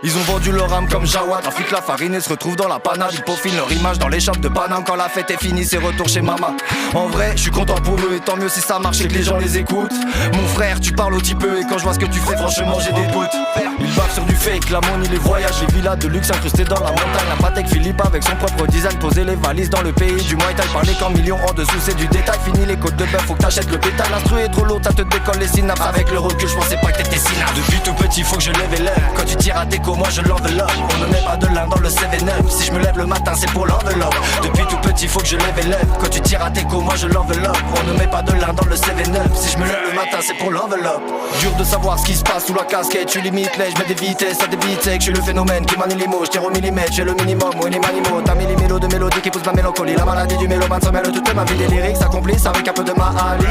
Ils ont vendu leur âme comme Jawa, trafiquent la farine et se retrouvent dans la panade. Ils peaufinent leur image dans les shops de Paname. Quand la fête est finie, c'est retour chez maman. En vrai, je suis content pour eux et tant mieux si ça marche et que les gens les écoutent. Mon frère, tu parles au petit peu et quand je vois ce que tu fais, franchement j'ai des doutes. Ils bavent sur du fake, la money, les voyages, les villas de luxe incrustées dans la montagne. La Patek Philippe avec son propre design, poser les valises dans le pays du Muay Thai. Parler qu'en millions en dessous, c'est du détail. Fini les côtes de bœuf, faut que t'achètes le pétale. L'instru est trop lourd, ça te décolle les synapses. Avec le recul, je pensais pas que t'étais synapse. Depuis tout petit, faut que je lève et lève. Quand tu tires à tes co, moi je l'enveloppe. On ne met pas de lin dans le 7-9. Si je me lève le matin, c'est pour l'enveloppe. Depuis tout petit, faut que je lève et lève. Quand tu tires à tes co, moi je l'enveloppe. On ne met pas de lin dans le 7-9. Si je me lève le matin, c'est pour l'enveloppe. Dur de savoir ce qui se passe sous la casquette. Tu limites les, je mets des vitesses à des beats. Je suis le phénomène qui manie les mots. Je tire au millimètre, j'ai le minimum. Oui, les manimaux. T'as mis les mélos de mélodie qui poussent ma mélancolie. La maladie du mélomane se mêle toute ma vie. Les lyrics s'accomplissent avec un peu de malice.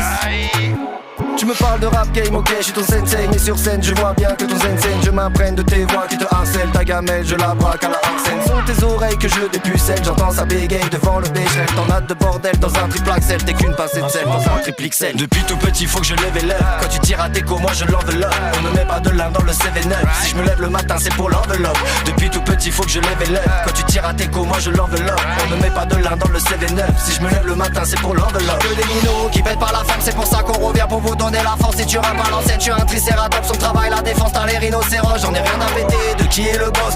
Tu me parles de rap game, ok, je suis ton sensei. Mais sur scène, je vois bien que ton zen je m'imprègne de tes voix qui te harcèlent. Ta gamelle, je la braque à la harcène. Sont tes oreilles que je dépucelle. J'entends sa bégaye devant le bécherel. T'en as de bordel dans un triple axel. T'es qu'une pincée de sel dans un triple XL. Depuis tout petit, faut que je lève et lève. Quand tu tires à tes co, moi je l'enveloppe. On ne met pas de lin dans le 7-9. Si je me lève le matin, c'est pour l'enveloppe. Depuis tout petit, faut que je lève et lève. Quand tu tires à tes co, moi je l'enveloppe. On ne met pas de lin dans le 7-9. Si je me lève le matin, c'est pour l'enveloppe. Que des minots qui pètent par la femme, c'est pour ça qu'on revient pour vous donner la force. Si tu rappes à l'ancienne, tu es un tricératops. Son travail, la défense, t'as les rhinocéros. J'en ai rien à péter de qui est le boss.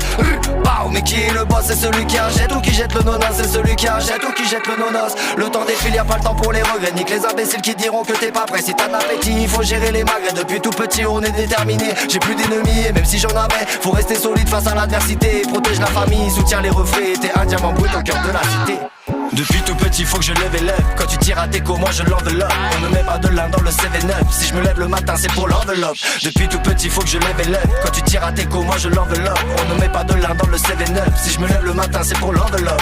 Pow, mais qui est le boss? C'est celui qui achète ou qui jette le nonos? C'est celui qui achète ou qui jette le nonos? Le temps défile, y'a pas le temps pour les regrets. Nique les imbéciles qui diront que t'es pas prêt. Si t'as un appétit, il faut gérer les magrets. Depuis tout petit, on est déterminé. J'ai plus d'ennemis et même si j'en avais, faut rester solide face à l'adversité. Protège la famille, soutient les refrains. T'es un diamant brut au cœur de la cité. Depuis tout petit, faut que je lève et lève. Quand tu tires à tes co, moi je l'enveloppe. On ne met pas de lin dans le 7-9. Si je me lève le matin, c'est pour l'enveloppe. Depuis tout petit, faut que je lève et lève. Quand tu tires à tes co, moi je l'enveloppe. On ne met pas de lin dans le 7-9. Si je me lève le matin, c'est pour l'enveloppe.